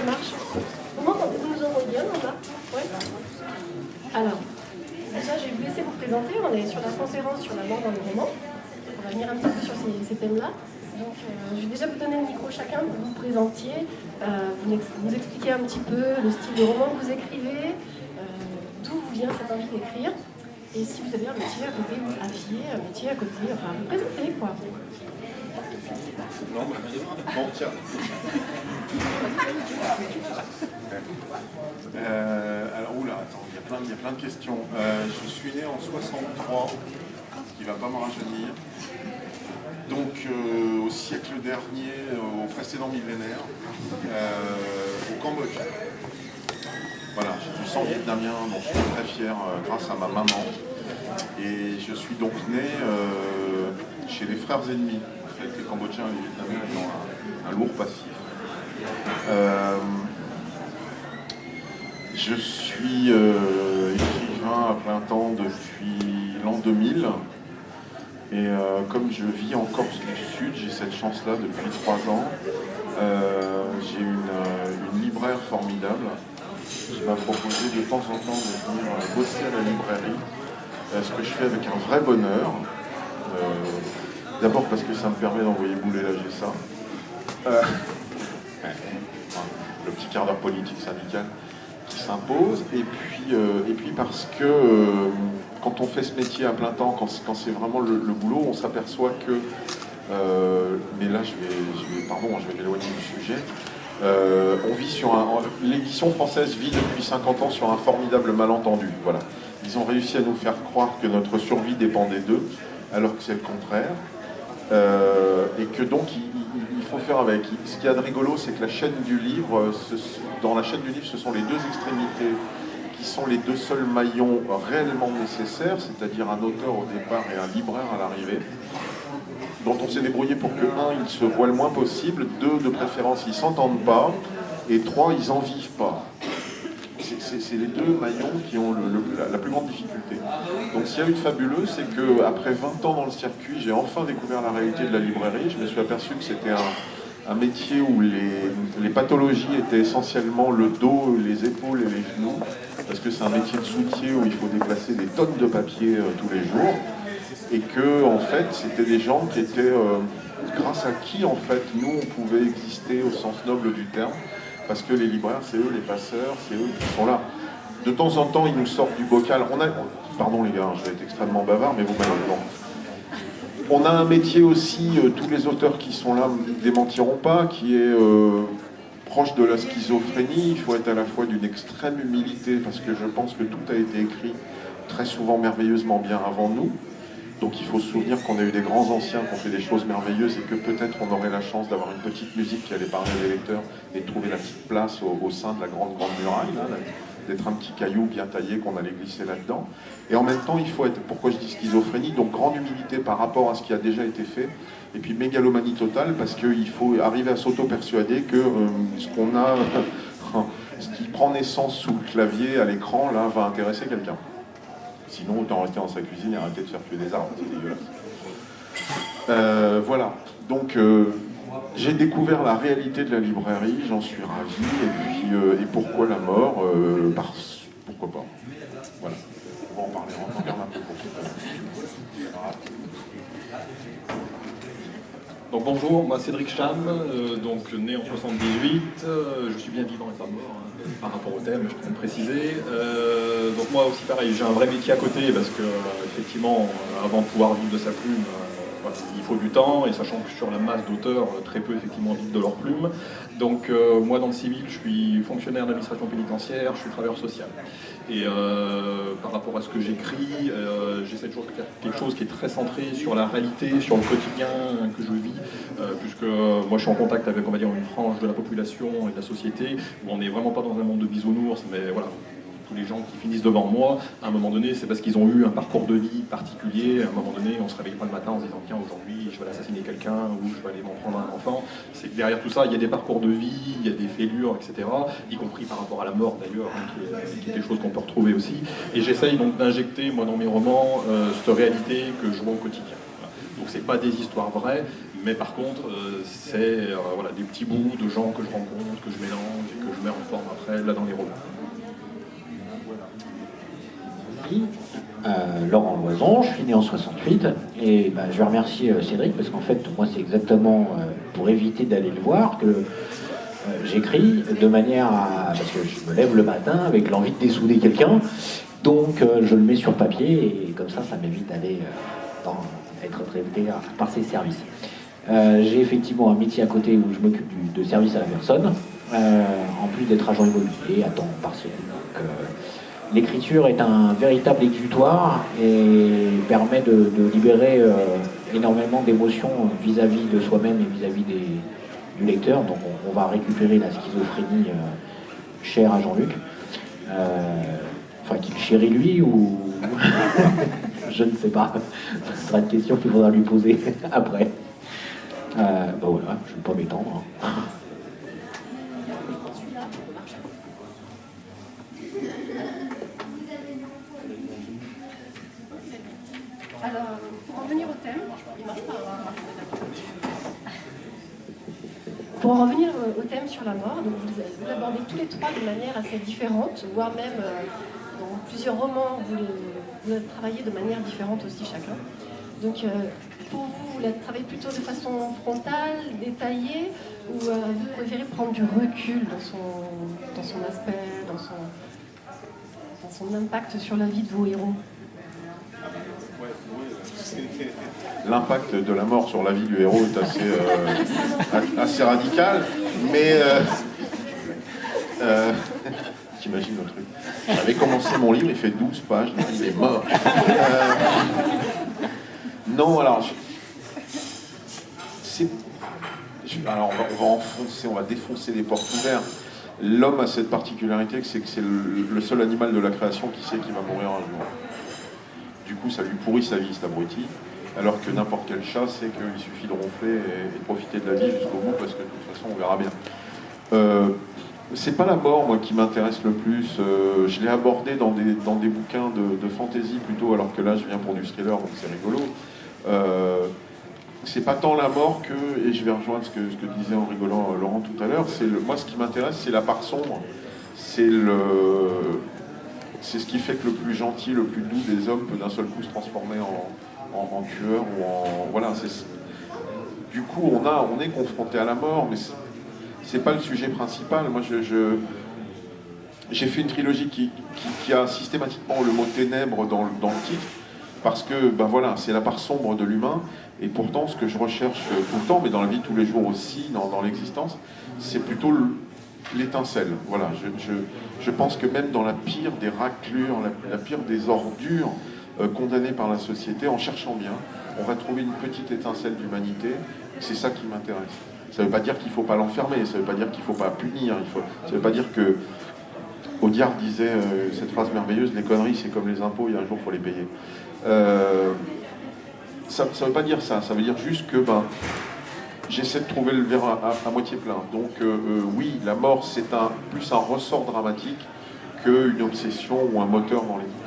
marche. Vous m'entendez? Vous nous entendez bien, là? Ouais. Alors, déjà, je vais vous laisser vous présenter. On est sur la conférence sur la mort dans le roman. On va venir un petit peu sur ces thèmes-là. Donc, je vais déjà vous donner le micro chacun pour vous présentiez, vous expliquer un petit peu le style de roman que vous écrivez, d'où vous vient cette envie d'écrire, et si vous avez un métier à côté, vous affiez un métier à côté, enfin, vous présentez, quoi. Non, bon, tiens. Alors, oula, attends, il y a plein de questions. Je suis né en 63, ce qui ne va pas me rajeunir. Donc, au siècle dernier, au précédent millénaire, au Cambodge. Voilà, j'ai du sang vietnamien, dont je suis très fier grâce à ma maman. Et je suis donc né chez les frères ennemis. En fait, les Cambodgiens et les Vietnamiens ont un lourd passif. Je suis écrivain à plein temps depuis l'an 2000. Et comme je vis en Corse du Sud, j'ai cette chance-là depuis 3 ans. J'ai une libraire formidable qui m'a proposé de temps en temps de venir bosser à la librairie, ce que je fais avec un vrai bonheur. D'abord parce que ça me permet d'envoyer bouler la GSA. Le petit quart d'heure politique syndical qui s'impose. Et puis parce que quand on fait ce métier à plein temps, quand c'est vraiment le boulot, on s'aperçoit que... mais là, je vais m'éloigner du sujet. On vit sur l'édition française vit depuis 50 ans sur un formidable malentendu. Voilà. Ils ont réussi à nous faire croire que notre survie dépendait d'eux, alors que c'est le contraire. Et que donc il faut faire avec. Ce qu'il y a de rigolo, c'est que la chaîne du livre, dans la chaîne du livre, ce sont les deux extrémités qui sont les deux seuls maillons réellement nécessaires, c'est-à-dire un auteur au départ et un libraire à l'arrivée, dont on s'est débrouillé pour que, 1, ils se voient le moins possible, 2, de préférence, ils ne s'entendent pas, et 3, ils n'en vivent pas. C'est les deux maillons qui ont la plus grande difficulté. Donc s'il y a eu de fabuleux, c'est qu'après 20 ans dans le circuit, j'ai enfin découvert la réalité de la librairie. Je me suis aperçu que c'était un métier où les pathologies étaient essentiellement le dos, les épaules et les genoux, parce que c'est un métier de soutier où il faut déplacer des tonnes de papier tous les jours, et que en fait c'était des gens qui étaient, grâce à qui en fait nous on pouvait exister au sens noble du terme, parce que les libraires c'est eux les passeurs, c'est eux qui sont là. De temps en temps ils nous sortent du bocal. Pardon les gars, je vais être extrêmement bavard, mais vous m'avez. On a un métier aussi, tous les auteurs qui sont là ne démentiront pas, qui est proche de la schizophrénie. Il faut être à la fois d'une extrême humilité, parce que je pense que tout a été écrit très souvent merveilleusement bien avant nous. Donc il faut se souvenir qu'on a eu des grands anciens qui ont fait des choses merveilleuses et que peut-être on aurait la chance d'avoir une petite musique qui allait parler des lecteurs et trouver la petite place au sein de la grande muraille, là, d'être un petit caillou bien taillé qu'on allait glisser là-dedans. Et en même temps, il faut être, pourquoi je dis schizophrénie, donc grande humilité par rapport à ce qui a déjà été fait, et puis mégalomanie totale, parce qu'il faut arriver à s'auto-persuader que ce qu'on a, ce qui prend naissance sous le clavier à l'écran, là, va intéresser quelqu'un. Sinon, autant rester dans sa cuisine et arrêter de faire tuer des arbres, c'est dégueulasse. Voilà, donc j'ai découvert la réalité de la librairie, j'en suis ravi, et pourquoi la mort pourquoi pas. Voilà, on va en parler, on en regarde un peu pour tout à l'heure. Donc bonjour, moi Cédric Cham, donc né en 78, je suis bien vivant et pas mort, hein, par rapport au thème, je peux me préciser. Donc moi aussi pareil, j'ai un vrai métier à côté parce que effectivement, avant de pouvoir vivre de sa plume, voilà, il faut du temps, et sachant que sur la masse d'auteurs, très peu effectivement vivent de leur plume. Donc moi dans le civil, je suis fonctionnaire d'administration pénitentiaire, je suis travailleur social. Et par rapport à ce que j'écris, j'essaie toujours de faire quelque chose qui est très centré sur la réalité, sur le quotidien que je vis, puisque moi je suis en contact avec, on va dire, une frange de la population et de la société, où on n'est vraiment pas dans un monde de bisounours, mais voilà, tous les gens qui finissent devant moi, à un moment donné, c'est parce qu'ils ont eu un parcours de vie particulier. À un moment donné, on ne se réveille pas le matin en se disant « Tiens, aujourd'hui, je vais aller assassiner quelqu'un ou je vais aller m'en prendre un enfant ». C'est que derrière tout ça, il y a des parcours de vie, il y a des fêlures, etc., y compris par rapport à la mort d'ailleurs, hein, qui est quelque chose qu'on peut retrouver aussi. Et j'essaye donc d'injecter, moi, dans mes romans, cette réalité que je vois au quotidien. Donc c'est pas des histoires vraies, Mais par contre, c'est voilà, des petits bouts de gens que je rencontre, que je mélange et que je mets en forme après, là, dans les romans. Laurent Loison, je suis né en 68 et je vais remercier Cédric parce qu'en fait moi c'est exactement pour éviter d'aller le voir que j'écris de manière à... parce que je me lève le matin avec l'envie de dessouder quelqu'un, donc je le mets sur papier et comme ça m'évite d'aller être traité par ses services. J'ai effectivement un métier à côté où je m'occupe de service à la personne, en plus d'être agent immobilier à temps partiel. Donc, l'écriture est un véritable exutoire et permet de libérer énormément d'émotions vis-à-vis de soi-même et vis-à-vis du lecteur. Donc on va récupérer la schizophrénie chère à Jean-Luc. Enfin, qu'il chérit lui ou... je ne sais pas. Ce sera une question qu'il faudra lui poser après. Voilà, je ne vais pas m'étendre. Alors, pour en venir au thème, pour en revenir au thème sur la mort, donc vous l'abordez tous les trois de manière assez différente, voire même dans plusieurs romans, vous l'avez travaillé de manière différente aussi chacun. Donc, pour vous la travaillez plutôt de façon frontale, détaillée, ou vous préférez prendre du recul dans son aspect, dans son impact sur la vie de vos héros? L'impact de la mort sur la vie du héros est assez radical, mais j'imagine le truc. J'avais commencé mon livre, il fait 12 pages, il est mort. Non, alors, alors on va défoncer des portes ouvertes. L'homme a cette particularité, c'est que c'est le seul animal de la création qui sait qu'il va mourir un jour. Du coup, ça lui pourrit sa vie, cet abruti. Alors que n'importe quel chat sait qu'il suffit de ronfler et de profiter de la vie jusqu'au bout, parce que de toute façon, on verra bien. C'est pas la mort, moi, qui m'intéresse le plus. Je l'ai abordé dans des bouquins de fantasy plutôt, alors que là, je viens pour du thriller, donc c'est rigolo. C'est pas tant la mort que, et je vais rejoindre ce que disait en rigolant Laurent tout à l'heure, moi, ce qui m'intéresse, c'est la part sombre. C'est ce qui fait que le plus gentil, le plus doux des hommes peut d'un seul coup se transformer en tueur ou en... Voilà, du coup, on est confronté à la mort, mais c'est pas le sujet principal. Moi, j'ai fait une trilogie qui a systématiquement le mot ténèbres dans le titre, parce que, voilà, c'est la part sombre de l'humain, et pourtant, ce que je recherche tout le temps, mais dans la vie de tous les jours aussi, dans l'existence, c'est plutôt l'étincelle. Voilà, je pense que même dans la pire des raclures, la pire des ordures condamnées par la société, en cherchant bien, on va trouver une petite étincelle d'humanité. C'est ça qui m'intéresse. Ça ne veut pas dire qu'il ne faut pas l'enfermer, ça ne veut pas dire qu'il ne faut pas punir, ça ne veut pas dire que... Audiard disait cette phrase merveilleuse, les conneries c'est comme les impôts, il y a un jour il faut les payer. Ça ne veut pas dire ça, ça veut dire juste que j'essaie de trouver le verre à moitié plein. Donc oui, la mort c'est plus un ressort dramatique qu'une obsession ou un moteur dans les bouquins.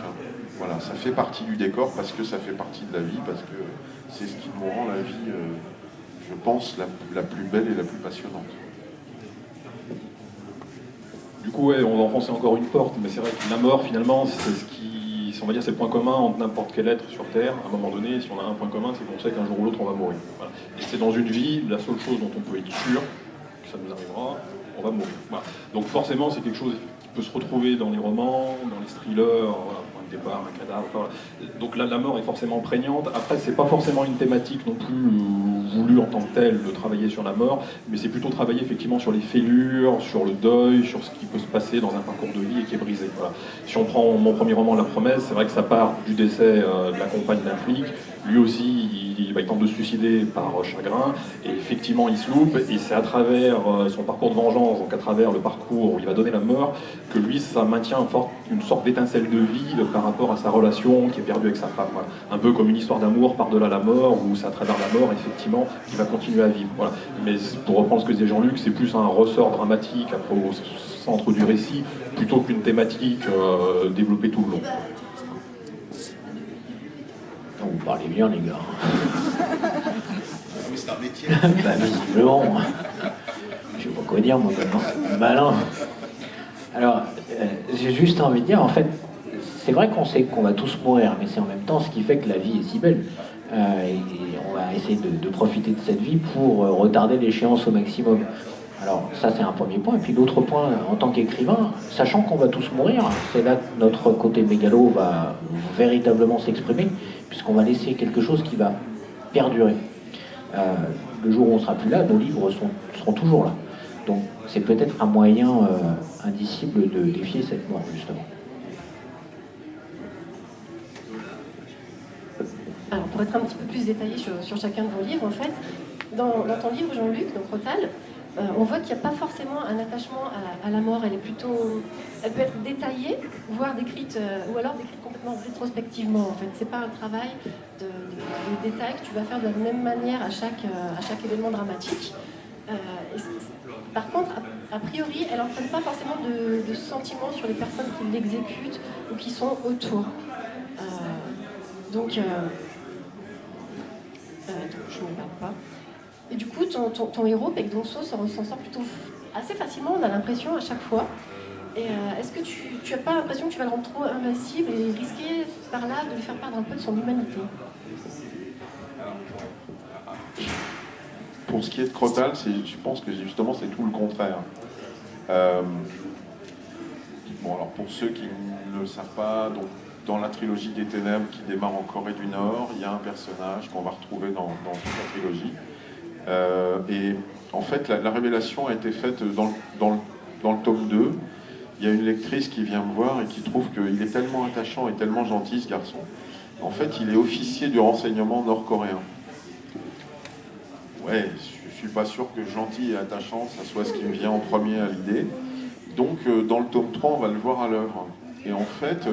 Voilà, ça fait partie du décor parce que ça fait partie de la vie, parce que c'est ce qui nous rend la vie, je pense, la plus belle et la plus passionnante. Du coup, ouais, on va enfoncer encore une porte, mais c'est vrai que la mort, finalement, c'est ce qui, on va dire, c'est le point commun entre n'importe quel être sur Terre. À un moment donné, si on a un point commun, c'est qu'on sait qu'un jour ou l'autre, on va mourir. Voilà. Et c'est dans une vie, la seule chose dont on peut être sûr que ça nous arrivera, on va mourir. Voilà. Donc forcément, c'est quelque chose qui peut se retrouver dans les romans, dans les thrillers, voilà, point de départ, un cadavre. Voilà. Donc là, la mort est forcément prégnante. Après, c'est pas forcément une thématique non plus voulue en tant que telle de travailler sur la mort, mais c'est plutôt travailler effectivement sur les fêlures, sur le deuil, sur ce qui peut se passer dans un parcours de vie et qui est brisé. Voilà. Si on prend mon premier roman, La Promesse, c'est vrai que ça part du décès de la compagne d'un flic. Lui aussi, il tente de se suicider par chagrin, et effectivement, il se loupe, et c'est à travers son parcours de vengeance, donc à travers le parcours où il va donner la mort, que lui, ça maintient une sorte d'étincelle de vie par rapport à sa relation qui est perdue avec sa femme. Voilà. Un peu comme une histoire d'amour par-delà la mort, où c'est à travers la mort, effectivement, qu'il va continuer à vivre. Voilà. Mais pour reprendre ce que disait Jean-Luc, c'est plus un ressort dramatique au centre du récit, plutôt qu'une thématique développée tout le long. Vous parlez bien, les gars. mais c'est un métier. Bah, visiblement, je sais pas quoi dire, moi, maintenant. Bah non. Alors, j'ai juste envie de dire, en fait, c'est vrai qu'on sait qu'on va tous mourir, mais c'est en même temps ce qui fait que la vie est si belle. Et on va essayer de profiter de cette vie pour retarder l'échéance au maximum. Alors ça c'est un premier point, et puis l'autre point, en tant qu'écrivain, sachant qu'on va tous mourir, c'est là que notre côté mégalo va véritablement s'exprimer, puisqu'on va laisser quelque chose qui va perdurer. Le jour où on ne sera plus là, nos livres seront toujours là. Donc c'est peut-être un moyen indicible de défier cette mort, justement. Alors, pour être un petit peu plus détaillé sur chacun de vos livres, en fait, dans ton livre, Jean-Luc, donc Rotal, on voit qu'il n'y a pas forcément un attachement à la mort. Elle peut être détaillée, voire décrite, ou alors décrite complètement rétrospectivement. En fait, c'est pas un travail de détail que tu vas faire de la même manière à chaque événement dramatique. Par contre, a priori, elle n'entraîne pas forcément de sentiments sur les personnes qui l'exécutent ou qui sont autour. Donc, je ne me parle pas. Et du coup, ton héros, Peg Dongso, s'en sort plutôt assez facilement, on a l'impression à chaque fois. Et est-ce que tu n'as pas l'impression que tu vas le rendre trop invincible et risquer par là de lui faire perdre un peu de son humanité? Pour ce qui est de Crotal, je pense que justement c'est tout le contraire. Bon, alors pour ceux qui ne le savent pas, donc, dans la trilogie des Ténèbres qui démarre en Corée du Nord, il y a un personnage qu'on va retrouver dans toute la trilogie. Et en fait, la révélation a été faite dans le tome 2. Il y a une lectrice qui vient me voir et qui trouve qu'il est tellement attachant et tellement gentil, ce garçon. En fait, il est officier du renseignement nord-coréen. Ouais, je suis pas sûr que gentil et attachant, ça soit ce qui me vient en premier à l'idée. Donc, dans le tome 3, on va le voir à l'œuvre. Et en fait,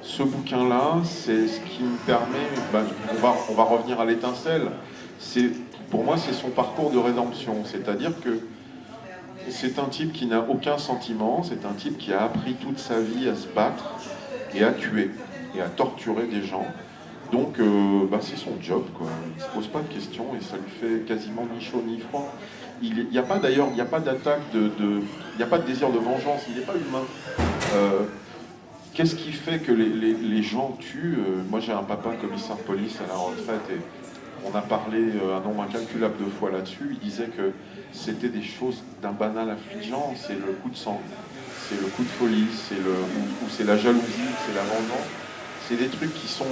ce bouquin-là, c'est ce qui me permet... on va revenir à l'étincelle. Pour moi, c'est son parcours de rédemption. C'est-à-dire que c'est un type qui n'a aucun sentiment, c'est un type qui a appris toute sa vie à se battre et à tuer et à torturer des gens. Donc, c'est son job, quoi. Il ne se pose pas de questions et ça lui fait quasiment ni chaud ni froid. Il n'y a pas d'ailleurs, il n'y a pas d'attaque, il n'y a pas de désir de vengeance, il n'est pas humain. Qu'est-ce qui fait que les gens tuent? Moi, j'ai un papa commissaire de police à la retraite et on a parlé un nombre incalculable de fois là-dessus. Il disait que c'était des choses d'un banal affligeant. C'est le coup de sang, c'est le coup de folie, ou c'est la jalousie, c'est la vengeance. C'est des trucs qui sont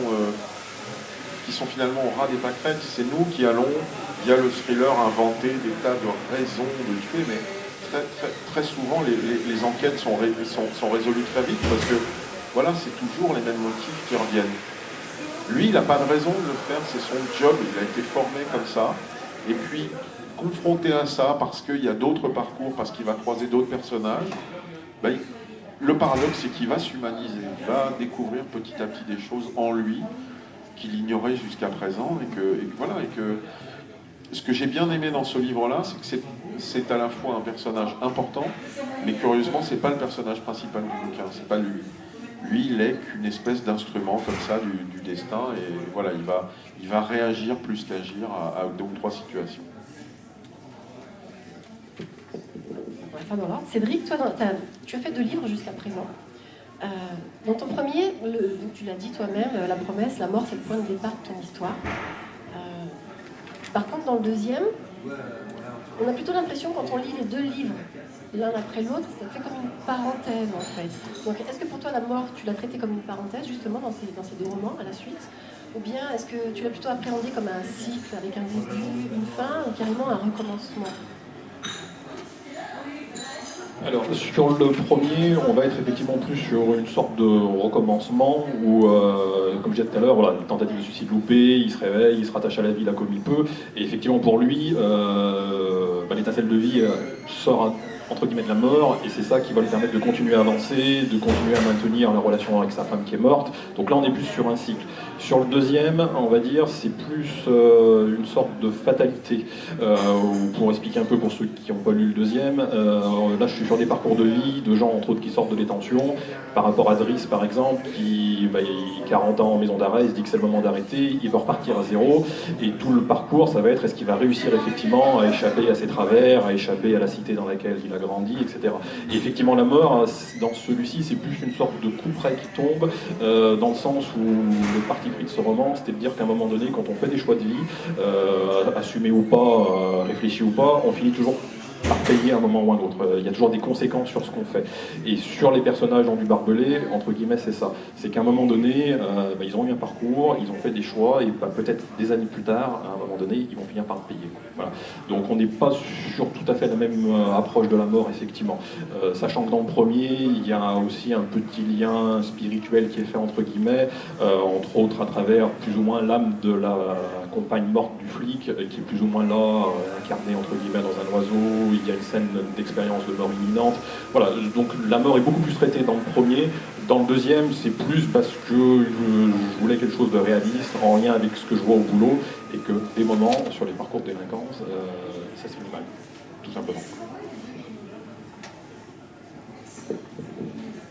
finalement au ras des pâquerettes. C'est nous qui allons, via le thriller, inventer des tas de raisons de tuer, mais très, très, très souvent les enquêtes sont résolues très vite parce que voilà, c'est toujours les mêmes motifs qui reviennent. Lui, il n'a pas de raison de le faire, c'est son job, il a été formé comme ça. Et puis, confronté à ça, parce qu'il y a d'autres parcours, parce qu'il va croiser d'autres personnages, le paradoxe, c'est qu'il va s'humaniser, il va découvrir petit à petit des choses en lui qu'il ignorait jusqu'à présent. Et que ce que j'ai bien aimé dans ce livre-là, c'est que c'est à la fois un personnage important, mais curieusement, c'est pas le personnage principal du bouquin, c'est pas lui. Lui, il est qu'une espèce d'instrument comme ça du destin, et voilà, il va réagir plus qu'agir à 2 ou 3 situations. Enfin, dans l'ordre. Cédric, toi, tu as fait 2 livres jusqu'à présent. Dans ton premier, donc tu l'as dit toi-même, La promesse, la mort, c'est le point de départ de ton histoire. Par contre, dans le deuxième, on a plutôt l'impression, quand on lit les 2 livres, l'un après l'autre, ça fait comme une parenthèse en fait. Donc est-ce que pour toi la mort, tu l'as traitée comme une parenthèse justement dans ces 2 romans à la suite? Ou bien est-ce que tu l'as plutôt appréhendé comme un cycle avec un début, une fin ou carrément un recommencement? Alors, sur le premier, on va être effectivement plus sur une sorte de recommencement où, comme je disais tout à l'heure, voilà, une tentative de suicide loupée, il se réveille, il se rattache à la vie là comme il peut, et effectivement pour lui, l'étincelle de vie sort entre guillemets de la mort, et c'est ça qui va lui permettre de continuer à avancer, de continuer à maintenir la relation avec sa femme qui est morte. Donc là on est plus sur un cycle. Sur le deuxième, on va dire, c'est plus une sorte de fatalité. Pour expliquer un peu pour ceux qui n'ont pas lu le deuxième, là je suis sur des parcours de vie, de gens entre autres qui sortent de détention, par rapport à Driss par exemple, qui il a 40 ans en maison d'arrêt, il se dit que c'est le moment d'arrêter, il veut repartir à zéro, et tout le parcours, ça va être est-ce qu'il va réussir effectivement à échapper à ses travers, à échapper à la cité dans laquelle il a grandi, etc. Et effectivement la mort, dans celui-ci, c'est plus une sorte de coup près qui tombe, dans le sens où le parti pris de ce roman, c'était de dire qu'à un moment donné, quand on fait des choix de vie, assumés ou pas, réfléchis ou pas, on finit toujours par payer à un moment ou un autre. Il y a toujours des conséquences sur ce qu'on fait. Et sur les personnages dans du barbelé, entre guillemets, c'est ça. C'est qu'à un moment donné, ils ont eu un parcours, ils ont fait des choix, et peut-être des années plus tard, à un moment donné, ils vont finir par payer. Voilà. Donc on n'est pas sur tout à fait la même approche de la mort, effectivement. Sachant que dans le premier, il y a aussi un petit lien spirituel qui est fait, entre guillemets, entre autres à travers plus ou moins l'âme de la compagne morte du flic, qui est plus ou moins là, incarnée, entre guillemets, dans un oiseau. Il y a une scène d'expérience de mort imminente. Voilà, donc la mort est beaucoup plus traitée dans le premier. Dans le deuxième, c'est plus parce que je voulais quelque chose de réaliste, en lien avec ce que je vois au boulot, et que des moments sur les parcours de délinquance, ça se fait mal, tout simplement.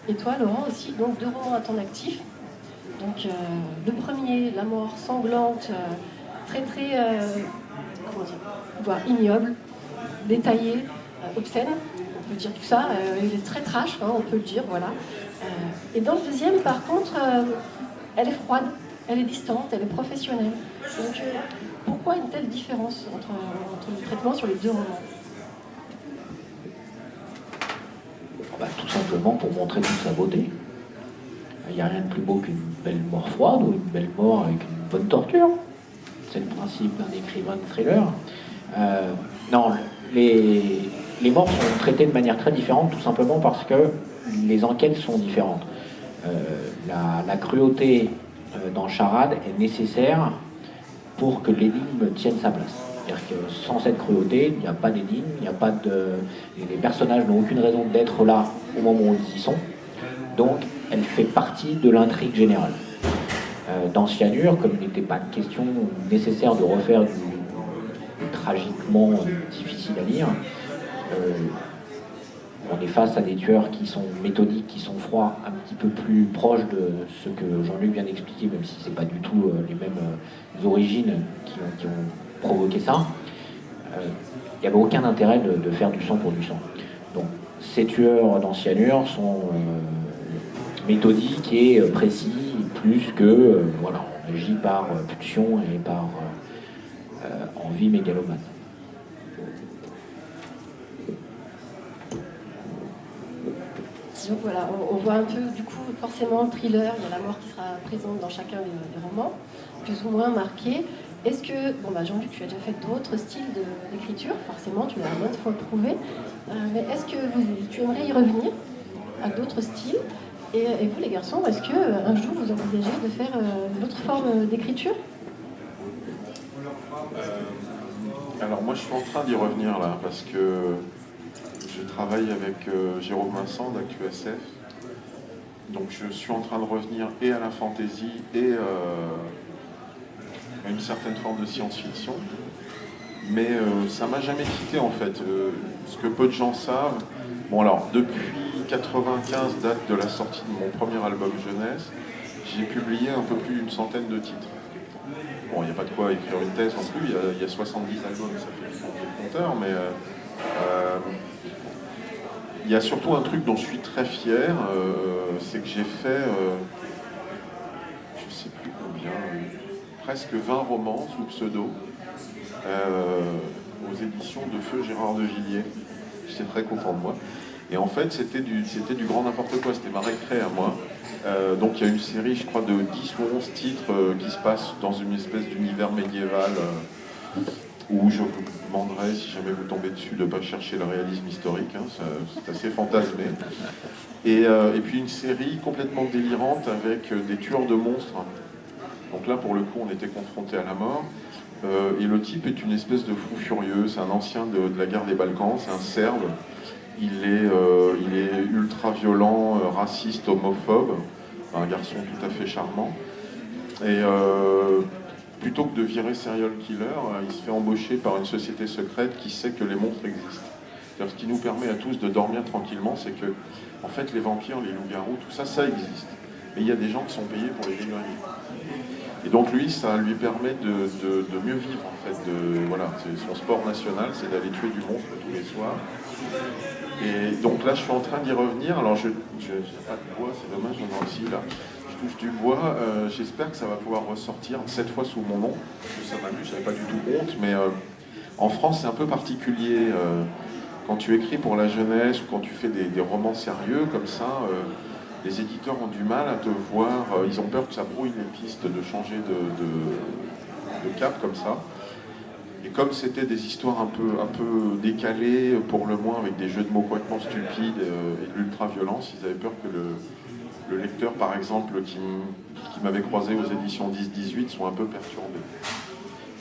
Et toi, Laurent, aussi, donc 2 romans à ton actif. Donc le premier, La mort sanglante, très comment dire, voire ignoble, détaillé, obscène, on peut dire tout ça, il est très trash, hein, on peut le dire, voilà. Et dans le deuxième, par contre, elle est froide, elle est distante, elle est professionnelle. Donc pourquoi une telle différence entre le traitement sur les 2 romans? Tout simplement pour montrer toute sa beauté. Il n'y a rien de plus beau qu'une belle mort froide ou une belle mort avec une bonne torture. C'est le principe d'un écrivain de thriller. Non, les morts sont traitées de manière très différente, tout simplement parce que les enquêtes sont différentes. La cruauté dans Charade est nécessaire pour que l'énigme tienne sa place. C'est-à-dire que sans cette cruauté, il n'y a pas d'énigme, les personnages n'ont aucune raison d'être là au moment où ils y sont. Donc, elle fait partie de l'intrigue générale. Dans Cyanure, comme il n'était pas question nécessaire de refaire du tragiquement difficile à lire, on est face à des tueurs qui sont méthodiques, qui sont froids, un petit peu plus proches de ce que Jean-Luc vient d'expliquer, même si c'est pas du tout les mêmes origines qui ont provoqué ça. Il n'y avait aucun intérêt de faire du sang pour du sang. Donc, ces tueurs dans Cyanure sont méthodiques et précis, plus que voilà, on agit par pulsion et par envie mégalomane. Donc voilà, on voit un peu, du coup, forcément, le thriller, il y a la mort qui sera présente dans chacun des romans, plus ou moins marquée. Est-ce que, Jean-Luc, tu as déjà fait d'autres styles d'écriture, forcément, tu l'as maintes fois prouvé, mais est-ce que tu aimerais y revenir à d'autres styles? Et vous, les garçons, est-ce qu'un jour vous envisagez de faire une autre forme d'écriture? Alors moi je suis en train d'y revenir là, parce que je travaille avec Jérôme Vincent d'ActuSF. Donc je suis en train de revenir et à la fantasy et à une certaine forme de science-fiction. Mais ça m'a jamais quitté en fait. Ce que peu de gens savent, alors depuis 95, date de la sortie de mon premier album jeunesse, j'ai publié un peu plus d'une centaine de titres. Bon, il n'y a pas de quoi écrire une thèse non plus, il y a 70 albums, ça fait le compteur, mais il y a surtout un truc dont je suis très fier, c'est que j'ai fait, je ne sais plus combien, presque 20 romans sous pseudo, aux éditions de Feu Gérard de Villiers. J'étais très content de moi. Et en fait, c'était du grand n'importe quoi, c'était ma récré à moi. Donc il y a une série, je crois, de 10 ou 11 titres qui se passent dans une espèce d'univers médiéval où je vous demanderais, si jamais vous tombez dessus, de ne pas chercher le réalisme historique, hein, c'est assez fantasmé. Et puis une série complètement délirante avec des tueurs de monstres. Donc là, pour le coup, on était confronté à la mort. Et le type est une espèce de fou furieux, c'est un ancien de la guerre des Balkans, c'est un Serbe. Il est ultra violent, raciste, homophobe, un garçon tout à fait charmant. Et plutôt que de virer serial killer, il se fait embaucher par une société secrète qui sait que les monstres existent. C'est-à-dire, ce qui nous permet à tous de dormir tranquillement, c'est que, en fait, les vampires, les loups-garous, tout ça, ça existe. Mais il y a des gens qui sont payés pour les dégrader. Et donc lui, ça lui permet de mieux vivre, en fait. Voilà, son sport national, c'est d'aller tuer du monstre tous les soirs. Et donc là, je suis en train d'y revenir. Alors, je n'ai pas de bois, c'est dommage, j'en ai aussi là. Je touche du bois. J'espère que ça va pouvoir ressortir cette fois sous mon nom. Parce que ça m'amuse, je n'avais pas du tout honte. Mais en France, c'est un peu particulier. Quand tu écris pour la jeunesse ou quand tu fais des romans sérieux comme ça, les éditeurs ont du mal à te voir. Ils ont peur que ça brouille les pistes de changer de cap comme ça. Et comme c'était des histoires un peu décalées, pour le moins, avec des jeux de mots complètement stupides et de l'ultra-violence, ils avaient peur que le lecteur, par exemple, qui m'avait croisé aux éditions 10-18, soit un peu perturbé.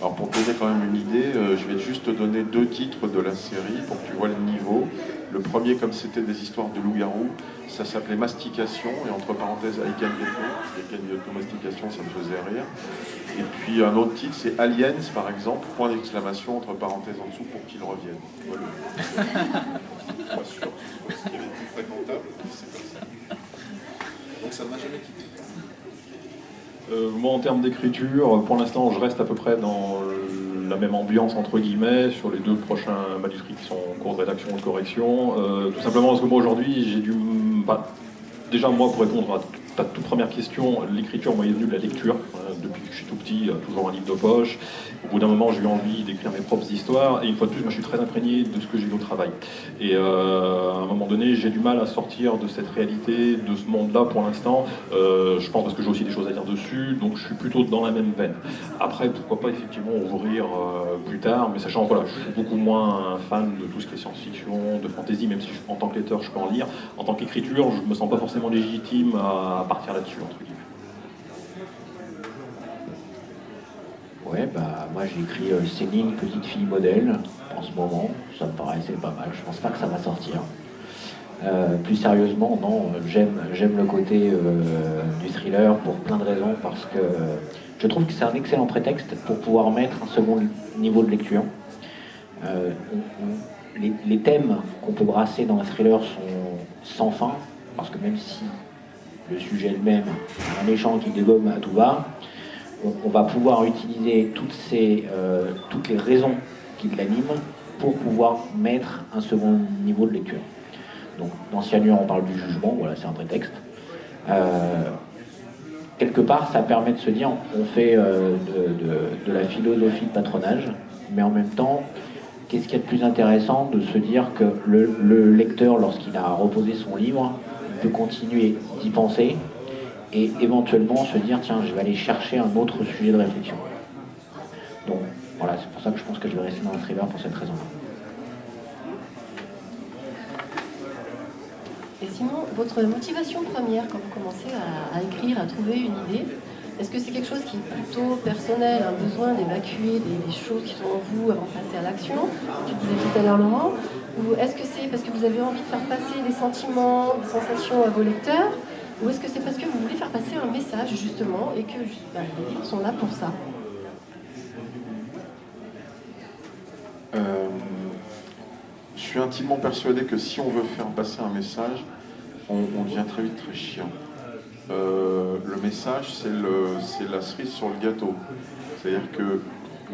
Alors pour te donner quand même une idée, je vais juste te donner 2 titres de la série pour que tu vois le niveau. Le premier, comme c'était des histoires de loups-garous, ça s'appelait Mastication, et entre parenthèses, Aiken Ghetto, Mastication, ça me faisait rire. Et puis un autre titre, c'est Aliens, par exemple, point d'exclamation, entre parenthèses en dessous, pour qu'ils reviennent. Voilà. Pas sûr que ce qu'il y avait plus fréquentable, mais c'est comme ça. Donc ça ne m'a jamais quitté. Moi, en termes d'écriture, pour l'instant, je reste à peu près dans la même ambiance, entre guillemets, sur les 2 prochains manuscrits qui sont en cours de rédaction ou de correction. Tout simplement parce que moi, aujourd'hui, j'ai dû... déjà, moi, pour répondre à ta toute première question, l'écriture, moi, est venue de la lecture. Depuis que je suis tout petit, toujours un livre de poche. Au bout d'un moment, j'ai eu envie d'écrire mes propres histoires. Et une fois de plus, moi, je suis très imprégné de ce que j'ai vu au travail. Et à un moment donné, j'ai du mal à sortir de cette réalité, de ce monde-là pour l'instant. Je pense parce que j'ai aussi des choses à dire dessus. Donc, je suis plutôt dans la même veine. Après, pourquoi pas effectivement ouvrir plus tard. Mais sachant que voilà, je suis beaucoup moins fan de tout ce qui est science-fiction, de fantasy, même si en tant que lecteur, je peux en lire. En tant qu'écriture, je me sens pas forcément légitime à partir là-dessus, entre guillemets. Ouais, bah moi j'ai écrit Céline, petite fille modèle, en ce moment, ça me paraissait pas mal, je pense pas que ça va sortir. Plus sérieusement, non, j'aime le côté du thriller pour plein de raisons, parce que je trouve que c'est un excellent prétexte pour pouvoir mettre un second niveau de lecture. Les thèmes qu'on peut brasser dans un thriller sont sans fin, parce que même si le sujet est le même, un méchant qui dégomme à tout va, on va pouvoir utiliser toutes les raisons qui l'animent pour pouvoir mettre un second niveau de lecture. Donc, dans Cyanure, on parle du jugement, voilà, c'est un prétexte. Quelque part, ça permet de se dire, on fait de la philosophie de patronage, mais en même temps, qu'est-ce qu'il y a de plus intéressant de se dire que le lecteur, lorsqu'il a reposé son livre, peut continuer d'y penser, et éventuellement se dire, tiens, je vais aller chercher un autre sujet de réflexion. Donc voilà, c'est pour ça que je pense que je vais rester dans le thriller pour cette raison-là. Et sinon, votre motivation première quand vous commencez à écrire, à trouver une idée, est-ce que c'est quelque chose qui est plutôt personnel, un besoin d'évacuer des choses qui sont en vous avant de passer à l'action, tu disais tout à l'heure Laurent, ou est-ce que c'est parce que vous avez envie de faire passer des sentiments, des sensations à vos lecteurs, ou est-ce que c'est parce que vous voulez faire passer un message justement et que les livres sont là pour ça? Je suis intimement persuadé que si on veut faire passer un message, on devient très vite très chiant. Le message, c'est la cerise sur le gâteau. C'est-à-dire que,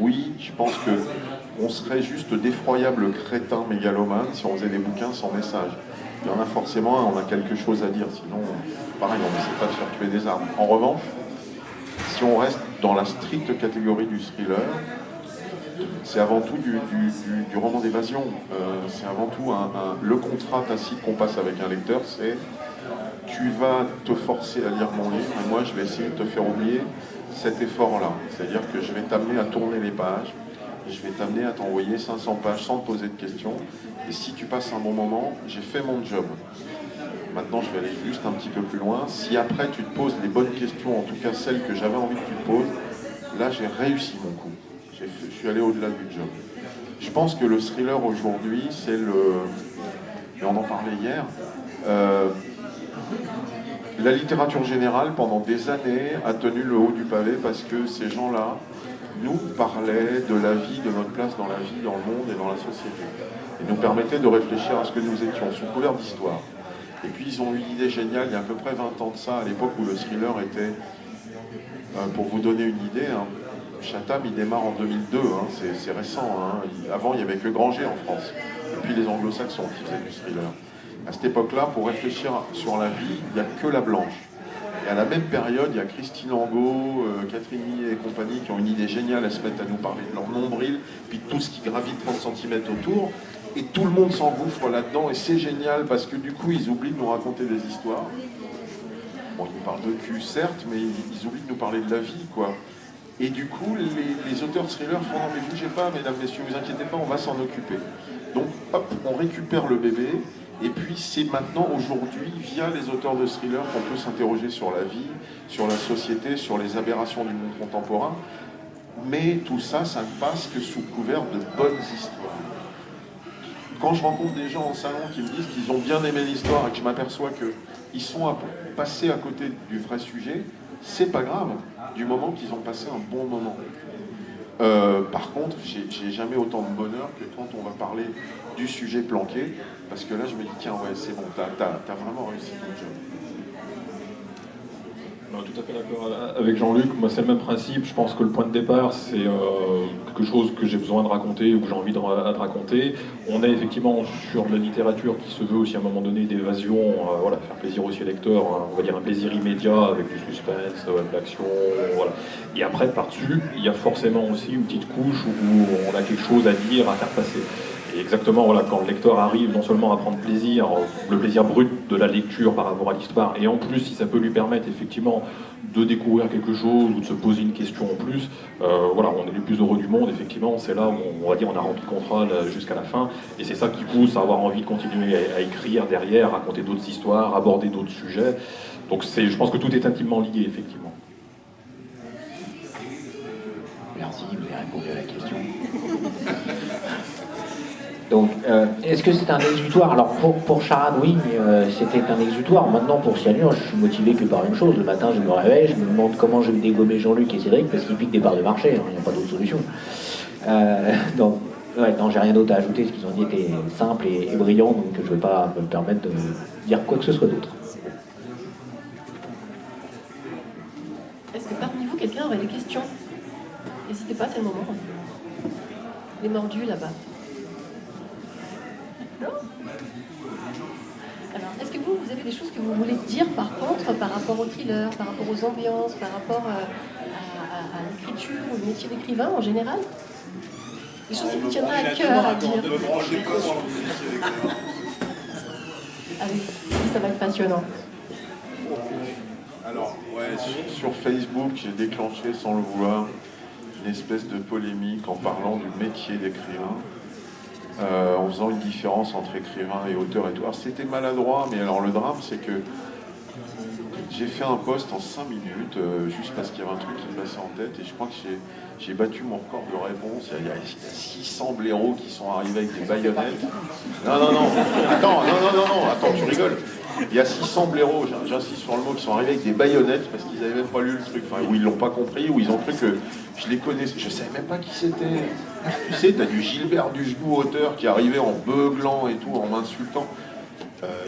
oui, je pense qu'on serait juste d'effroyables crétins mégalomanes si on faisait des bouquins sans message. Il y en a forcément un, on a quelque chose à dire, sinon, pareil, on n'essaie pas de faire tuer des arbres. En revanche, si on reste dans la stricte catégorie du thriller, c'est avant tout du roman d'évasion. C'est avant tout le contrat tacite qu'on passe avec un lecteur, c'est tu vas te forcer à lire mon livre et moi je vais essayer de te faire oublier cet effort-là. C'est-à-dire que je vais t'amener à tourner les pages, je vais t'amener à t'envoyer 500 pages sans te poser de questions. Et si tu passes un bon moment, j'ai fait mon job. Maintenant, je vais aller juste un petit peu plus loin. Si après tu te poses les bonnes questions, en tout cas celles que j'avais envie que tu te poses, là j'ai réussi mon coup. Je suis allé au-delà du job. Je pense que le thriller aujourd'hui, c'est et on en parlait hier, la littérature générale, pendant des années, a tenu le haut du pavé parce que ces gens-là nous parlaient de la vie, de notre place dans la vie, dans le monde et dans la société. Et nous permettaient de réfléchir à ce que nous étions, sous couvert d'histoire. Et puis ils ont eu l'idée géniale, il y a à peu près 20 ans de ça, à l'époque où le thriller était, pour vous donner une idée, hein, Chatham il démarre en 2002, hein, c'est récent. Hein. Avant il n'y avait que Granger en France, et puis les anglo-saxons qui faisaient du thriller. À cette époque-là, pour réfléchir sur la vie, il n'y a que la blanche. Et à la même période, il y a Christine Angot, Catherine Millet et compagnie qui ont une idée géniale, elles se mettent à nous parler de leur nombril, puis tout ce qui gravite 30 cm autour. Et tout le monde s'engouffre là-dedans, et c'est génial parce que du coup, ils oublient de nous raconter des histoires. Bon, ils nous parlent de cul, certes, mais ils oublient de nous parler de la vie, quoi. Et du coup, les auteurs thrillers font non, mais bougez pas, mesdames, messieurs, vous inquiétez pas, on va s'en occuper. Donc, hop, on récupère le bébé, et puis c'est maintenant, aujourd'hui, via les auteurs de thrillers, qu'on peut s'interroger sur la vie, sur la société, sur les aberrations du monde contemporain. Mais tout ça, ça ne passe que sous couvert de bonnes histoires. Quand je rencontre des gens en salon qui me disent qu'ils ont bien aimé l'histoire et que je m'aperçois qu'ils sont passés à côté du vrai sujet, c'est pas grave, du moment qu'ils ont passé un bon moment. Par contre, j'ai jamais autant de bonheur que quand on va parler du sujet planqué, parce que là je me dis tiens ouais c'est bon, t'as vraiment réussi ton job. Tout à fait d'accord avec Jean-Luc. Moi, c'est le même principe. Je pense que le point de départ, c'est quelque chose que j'ai besoin de raconter ou que j'ai envie de raconter. On est effectivement sur de la littérature qui se veut aussi à un moment donné d'évasion, voilà, faire plaisir aussi aux lecteurs, hein, on va dire un plaisir immédiat avec du suspense, de l'action, voilà. Et après, par-dessus, il y a forcément aussi une petite couche où on a quelque chose à dire, à faire passer. Et exactement, voilà, quand le lecteur arrive non seulement à prendre plaisir, le plaisir brut de la lecture par rapport à l'histoire, et en plus, si ça peut lui permettre effectivement de découvrir quelque chose ou de se poser une question en plus, voilà, on est les plus heureux du monde, effectivement, c'est là où on va dire on a rempli le contrat jusqu'à la fin, et c'est ça qui pousse à avoir envie de continuer à écrire derrière, raconter d'autres histoires, aborder d'autres sujets. Donc je pense que tout est intimement lié, effectivement. Merci, vous avez répondu à la question. Donc, est-ce que c'est un exutoire? Alors, pour Charade, oui, c'était un exutoire. Maintenant, pour Cyanure, je suis motivé que par une chose. Le matin, je me réveille, je me demande comment je vais dégommer Jean-Luc et Cédric, parce qu'ils piquent des parts de marché, hein, il n'y a pas d'autre solution. Donc, ouais, non, j'ai rien d'autre à ajouter. Ce qu'ils ont dit était simple et brillant, donc je ne vais pas me permettre de dire quoi que ce soit d'autre. Est-ce que parmi vous, quelqu'un aurait des questions? N'hésitez pas, c'est le moment. Les mordus, là-bas. Non? Alors, est-ce que vous avez des choses que vous voulez dire par contre par rapport au thriller, par rapport aux ambiances, par rapport à l'écriture, au métier d'écrivain en général? Des choses qui vous tiendraient à cœur à dire. Allez, ça va être passionnant. Alors, ouais, sur Facebook, j'ai déclenché sans le vouloir une espèce de polémique en parlant du métier d'écrivain. En faisant une différence entre écrivain et auteur et tout. Alors c'était maladroit, mais alors le drame c'est que j'ai fait un post en 5 minutes, juste parce qu'il y avait un truc qui me passait en tête, et je crois que j'ai battu mon record de réponse. Il y a 600 blaireaux qui sont arrivés avec des baïonnettes. Non, attends, tu rigoles. Il y a 600 blaireaux, j'insiste sur le mot, qui sont arrivés avec des baïonnettes parce qu'ils n'avaient même pas lu le truc, enfin, ou ils l'ont pas compris, ou ils ont cru que je les connaissais. Je savais même pas qui c'était. Tu sais, t'as du Gilbert Dujou, auteur, qui arrivait en beuglant et tout, en m'insultant.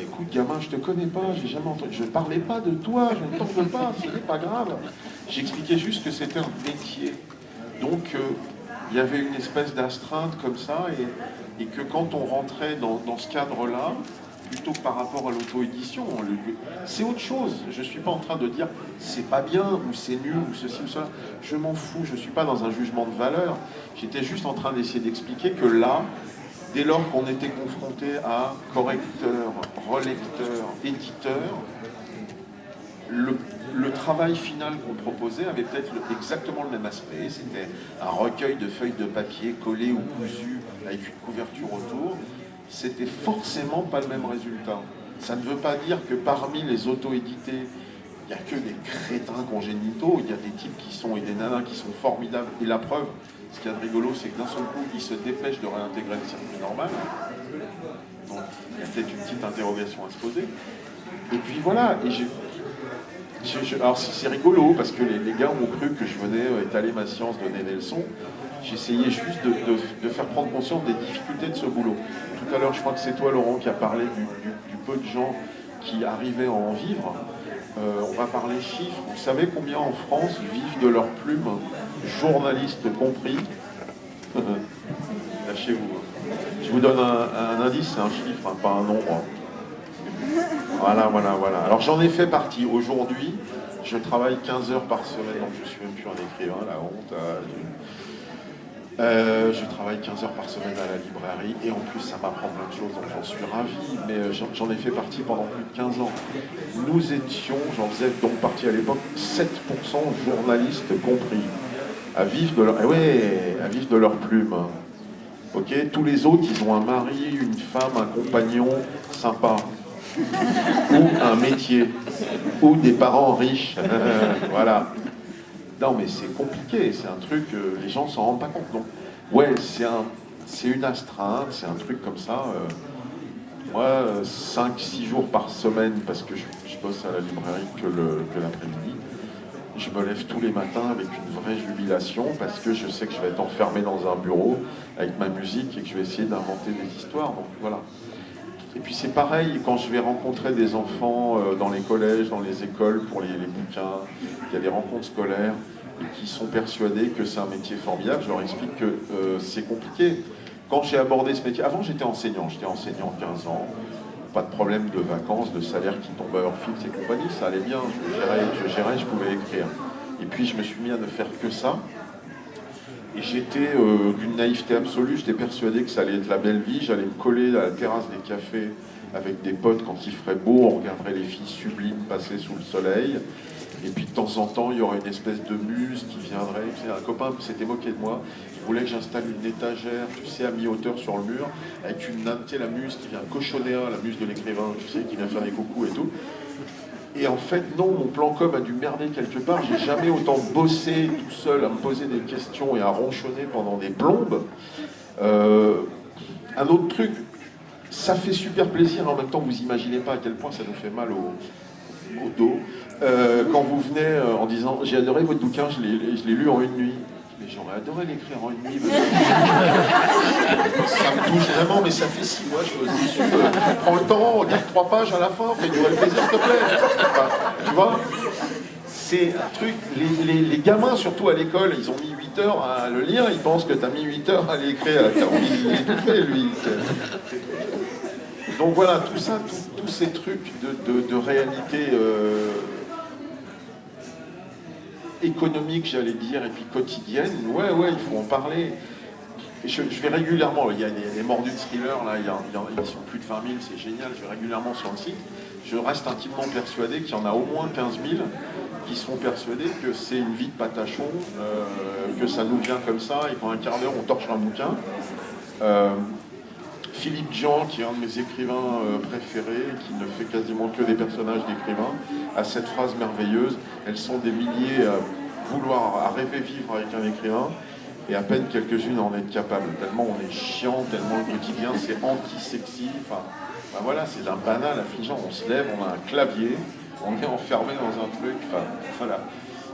Écoute, gamin, je te connais pas, j'ai jamais entendu. Je parlais pas de toi, je ne t'en veux pas, c'était pas grave. J'expliquais juste que c'était un métier. Donc, il y avait une espèce d'astreinte comme ça, et que quand on rentrait dans ce cadre-là, plutôt que par rapport à l'auto-édition, c'est autre chose. Je ne suis pas en train de dire c'est pas bien, ou c'est nul, ou ceci ou cela. Je m'en fous, je ne suis pas dans un jugement de valeur. J'étais juste en train d'essayer d'expliquer que là, dès lors qu'on était confronté à correcteur, relecteur, éditeur, le travail final qu'on proposait avait peut-être exactement le même aspect. C'était un recueil de feuilles de papier collées ou cousues avec une couverture autour. C'était forcément pas le même résultat. Ça ne veut pas dire que parmi les auto-édités, il n'y a que des crétins congénitaux, il y a des types qui sont, et des nanas qui sont formidables. Et la preuve, ce qu'il y a de rigolo, c'est que d'un seul coup, ils se dépêchent de réintégrer le circuit normal. Donc, il y a peut-être une petite interrogation à se poser. Et puis voilà, Alors c'est rigolo parce que les gars ont cru que je venais étaler ma science, donner des leçons. J'essayais juste de faire prendre conscience des difficultés de ce boulot. Tout à l'heure, je crois que c'est toi, Laurent, qui a parlé du peu de gens qui arrivaient à en vivre. On va parler chiffres. Vous savez combien en France vivent de leur plume, journalistes compris? Lâchez-vous. Je vous donne un indice, c'est un chiffre, hein, pas un nombre. Voilà. Alors j'en ai fait partie. Aujourd'hui, je travaille 15 heures par semaine, donc je suis même plus un écrivain, la honte. Je travaille 15 heures par semaine à la librairie et en plus ça m'apprend plein de choses, donc j'en suis ravi, mais j'en ai fait partie pendant plus de 15 ans. Nous étions, j'en faisais donc partie à l'époque, 7% journalistes compris, à vivre de leur plume. Ok, tous les autres, ils ont un mari, une femme, un compagnon sympa, ou un métier, ou des parents riches. Voilà. Non, mais c'est compliqué, c'est un truc, les gens s'en rendent pas compte. Donc, ouais, c'est une astreinte, c'est un truc comme ça. Moi, 5-6 jours par semaine, parce que je bosse à la librairie que l'après-midi. Je me lève tous les matins avec une vraie jubilation, parce que je sais que je vais être enfermé dans un bureau avec ma musique et que je vais essayer d'inventer des histoires. Donc voilà. Et puis c'est pareil, quand je vais rencontrer des enfants dans les collèges, dans les écoles, pour les bouquins, il y a des rencontres scolaires, et qui sont persuadés que c'est un métier formidable, je leur explique que c'est compliqué. Quand j'ai abordé ce métier, avant j'étais enseignant 15 ans, pas de problème de vacances, de salaire qui tombe à heure fixe et compagnie, ça allait bien, je gérais, je pouvais écrire. Et puis je me suis mis à ne faire que ça. Et j'étais d'une naïveté absolue, j'étais persuadé que ça allait être la belle vie, j'allais me coller à la terrasse des cafés avec des potes quand il ferait beau, on regarderait les filles sublimes passer sous le soleil, et puis de temps en temps il y aurait une espèce de muse qui viendrait, un copain s'était moqué de moi, il voulait que j'installe une étagère, tu sais, à mi-hauteur sur le mur, avec la muse qui vient cochonner, la muse de l'écrivain, tu sais, qui vient faire des coucous et tout. Et en fait, non, mon plan com a dû merder quelque part. J'ai jamais autant bossé tout seul à me poser des questions et à ronchonner pendant des plombes. Un autre truc, ça fait super plaisir. En même temps, vous imaginez pas à quel point ça nous fait mal au dos. Quand vous venez en disant « J'ai adoré votre bouquin, je l'ai lu en une nuit ». Mais j'aurais adoré l'écrire en une nuit. Ça me touche vraiment, mais ça fait 6 mois, je suis dessus. Prends le temps, lis 3 pages à la fin, fais-nous le plaisir, s'il te plaît. Enfin, tu vois, c'est un truc, les gamins, surtout à l'école, ils ont mis 8 heures à le lire, ils pensent que tu as mis 8 heures à l'écrire. Il est tout fait, lui. Donc voilà, tout ça, tous ces trucs de réalité économique, j'allais dire, et puis quotidienne, ouais, il faut en parler. Et je vais régulièrement, il y a les mordus de thriller, là, ils sont plus de 20 000, c'est génial, je vais régulièrement sur le site. Je reste intimement persuadé qu'il y en a au moins 15 000 qui sont persuadés que c'est une vie de patachon, que ça nous vient comme ça, et qu'en un quart d'heure, on torche un bouquin. Philippe Jean, qui est un de mes écrivains préférés, qui ne fait quasiment que des personnages d'écrivains, a cette phrase merveilleuse: elles sont des milliers à rêver vivre avec un écrivain, et à peine quelques-unes en être capables. Tellement on est chiant, tellement le quotidien c'est anti-sexy. Enfin, ben voilà, c'est d'un banal affligeant. On se lève, on a un clavier, on est enfermé dans un truc. Enfin, voilà.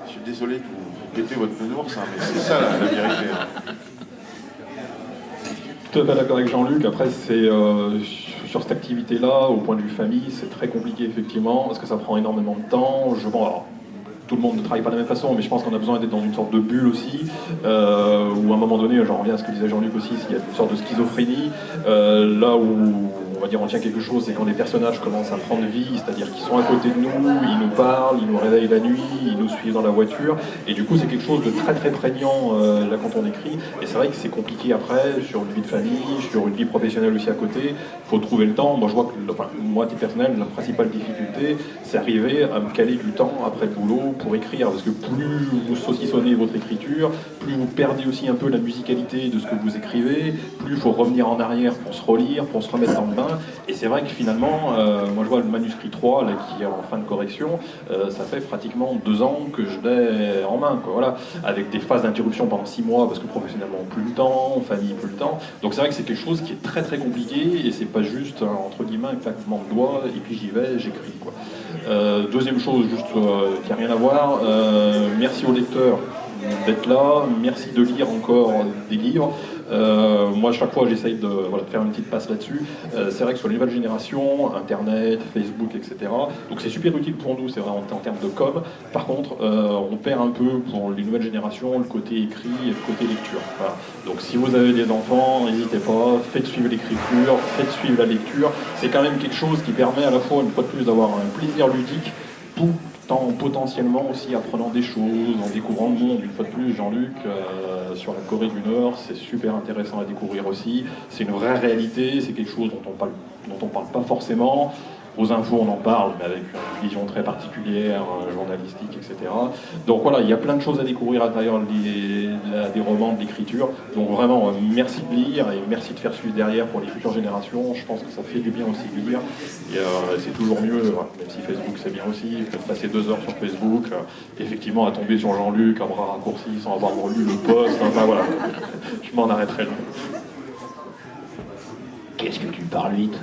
Je suis désolé de vous péter votre nounours, hein, mais c'est ça la vérité. Tout à fait d'accord avec Jean-Luc. Après, c'est sur cette activité-là, au point de vue famille, c'est très compliqué effectivement, parce que ça prend énormément de temps. Alors, tout le monde ne travaille pas de la même façon, mais je pense qu'on a besoin d'être dans une sorte de bulle aussi, où à un moment donné, j'en reviens à ce que disait Jean-Luc aussi, il y a une sorte de schizophrénie, là où on va dire on tient quelque chose, c'est quand les personnages commencent à prendre vie, c'est-à-dire qu'ils sont à côté de nous, ils nous parlent, ils nous réveillent la nuit, ils nous suivent dans la voiture, et du coup c'est quelque chose de très très prégnant là quand on écrit, et c'est vrai que c'est compliqué après, sur une vie de famille, sur une vie professionnelle aussi à côté, il faut trouver le temps. Moi je vois que, moi à titre personnel, la principale difficulté, c'est arriver à me caler du temps après le boulot pour écrire, parce que plus vous saucissonnez votre écriture, plus vous perdez aussi un peu la musicalité de ce que vous écrivez, plus il faut revenir en arrière pour se relire, pour se remettre dans le bain, bien. Et c'est vrai que finalement, moi je vois le manuscrit 3 là, qui est en fin de correction, ça fait pratiquement 2 ans que je l'ai en main, quoi, voilà, avec des phases d'interruption pendant 6 mois parce que professionnellement plus le temps, en famille plus le temps. Donc c'est vrai que c'est quelque chose qui est très très compliqué et c'est pas juste entre guillemets un claquement de doigts et puis j'y vais, j'écris, quoi. Deuxième chose, juste qui n'a rien à voir, merci aux lecteurs d'être là, merci de lire encore des livres. Moi, chaque fois, j'essaye de faire une petite passe là-dessus. C'est vrai que sur les nouvelles générations, Internet, Facebook, etc., donc c'est super utile pour nous, c'est vrai, en termes de com. Par contre, on perd un peu pour les nouvelles générations le côté écrit et le côté lecture. Voilà. Donc si vous avez des enfants, n'hésitez pas, faites suivre l'écriture, faites suivre la lecture. C'est quand même quelque chose qui permet à la fois, une fois de plus, d'avoir un plaisir ludique, tout en potentiellement aussi apprenant des choses, en découvrant le monde. Une fois de plus, Jean-Luc, sur la Corée du Nord, c'est super intéressant à découvrir aussi. C'est une vraie réalité, c'est quelque chose dont on parle pas forcément. Aux infos, on en parle, mais avec une vision très particulière, journalistique, etc. Donc voilà, il y a plein de choses à découvrir à l'intérieur des romans, de l'écriture. Donc vraiment, merci de lire et merci de faire suivre derrière pour les futures générations. Je pense que ça fait du bien aussi de lire. Et c'est toujours mieux, même si Facebook c'est bien aussi, que de passer 2 heures sur Facebook, effectivement à tomber sur Jean-Luc, un bras raccourci sans avoir lu le post. Enfin voilà, je m'en arrêterai là. Qu'est-ce que tu parles vite.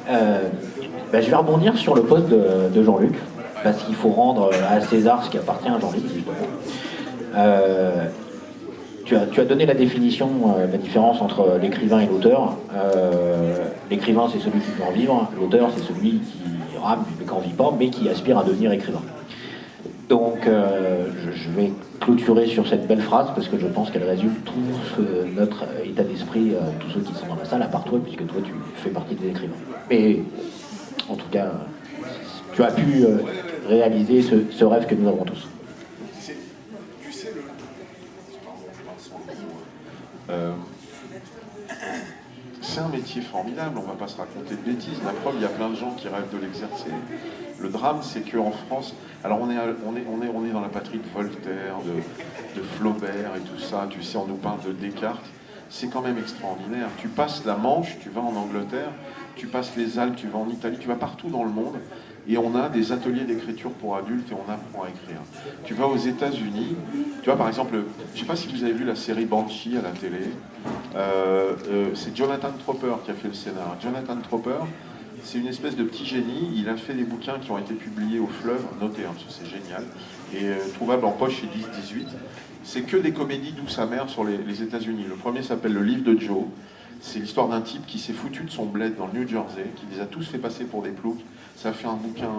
Je vais rebondir sur le poste de Jean-Luc, parce qu'il faut rendre à César ce qui appartient à Jean-Luc, justement. Tu as donné la définition, la différence entre l'écrivain et l'auteur. L'écrivain, c'est celui qui peut en vivre, l'auteur, c'est celui qui rame, mais qui n'en vit pas, mais qui aspire à devenir écrivain. Donc, je vais clôturer sur cette belle phrase, parce que je pense qu'elle résume tout notre état d'esprit, tous ceux qui sont dans la salle, à part toi, puisque toi, tu fais partie des écrivains. Mais, en tout cas, tu as pu réaliser ce rêve que nous avons tous. Tu sais, c'est un métier formidable, on ne va pas se raconter de bêtises. La preuve, il y a plein de gens qui rêvent de l'exercer. Le drame, c'est qu'en France, alors on est dans la patrie de Voltaire, de Flaubert et tout ça, tu sais, on nous parle de Descartes. C'est quand même extraordinaire. Tu passes la Manche, tu vas en Angleterre, tu passes les Alpes, tu vas en Italie, tu vas partout dans le monde. Et on a des ateliers d'écriture pour adultes et on apprend à écrire. Tu vas aux États-Unis, tu vois par exemple, je ne sais pas si vous avez vu la série Banshee à la télé, c'est Jonathan Tropper qui a fait le scénar. Jonathan Tropper, c'est une espèce de petit génie, il a fait des bouquins qui ont été publiés au Fleuve, notez, parce que c'est génial, et trouvable en poche chez 10-18. C'est que des comédies douces amères sur les États-Unis. Le premier s'appelle Le Livre de Joe. C'est l'histoire d'un type qui s'est foutu de son bled dans le New Jersey, qui les a tous fait passer pour des ploucs. Ça a fait un bouquin,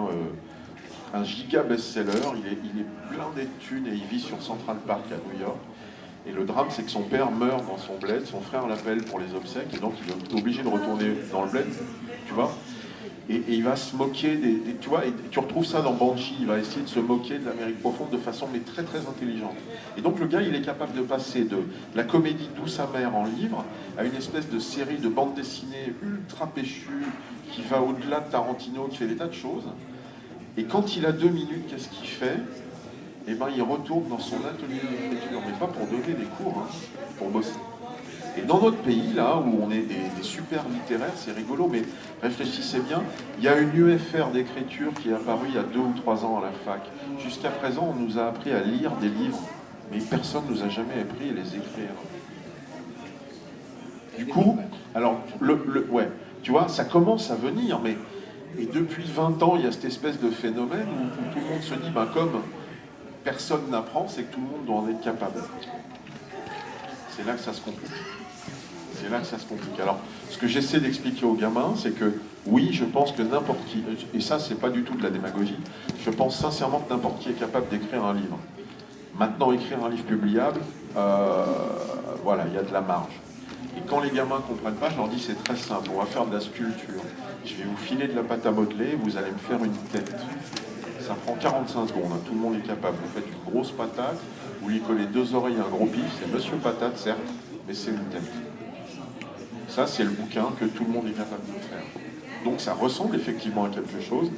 un giga best-seller. Il est blindé de thunes et il vit sur Central Park à New York. Et le drame, c'est que son père meurt dans son bled, son frère l'appelle pour les obsèques, et donc il est obligé de retourner dans le bled, tu vois. Et il va se moquer tu vois, et tu retrouves ça dans Banshee, il va essayer de se moquer de l'Amérique profonde de façon mais très très intelligente. Et donc le gars, il est capable de passer de la comédie douce amère en livre à une espèce de série de bande dessinée ultra péchue qui va au-delà de Tarantino, qui fait des tas de choses. Et quand il a 2 minutes, qu'est-ce qu'il fait? Eh ben, il retourne dans son atelier d'écriture, mais pas pour donner des cours, hein, pour bosser. Et dans notre pays, là, où on est des super littéraires, c'est rigolo, mais réfléchissez bien, il y a une UFR d'écriture qui est apparue il y a 2 ou 3 ans à la fac. Jusqu'à présent, on nous a appris à lire des livres, mais personne ne nous a jamais appris à les écrire. Du coup, alors, ouais, tu vois, ça commence à venir, mais et depuis 20 ans, il y a cette espèce de phénomène où tout le monde se dit, ben, comme personne n'apprend, c'est que tout le monde doit en être capable. C'est là que ça se complique. C'est là que ça se complique. Alors, ce que j'essaie d'expliquer aux gamins, c'est que oui, je pense que n'importe qui, et ça, c'est pas du tout de la démagogie, je pense sincèrement que n'importe qui est capable d'écrire un livre. Maintenant, écrire un livre publiable, voilà, il y a de la marge. Et quand les gamins ne comprennent pas, je leur dis c'est très simple, on va faire de la sculpture. Je vais vous filer de la pâte à modeler, vous allez me faire une tête. Ça prend 45 secondes, hein, tout le monde est capable. Vous faites une grosse patate, vous lui collez 2 oreilles et un gros pif, c'est Monsieur Patate, certes, mais c'est une tête. Ça, c'est le bouquin que tout le monde est capable de faire. Donc ça ressemble effectivement à quelque chose.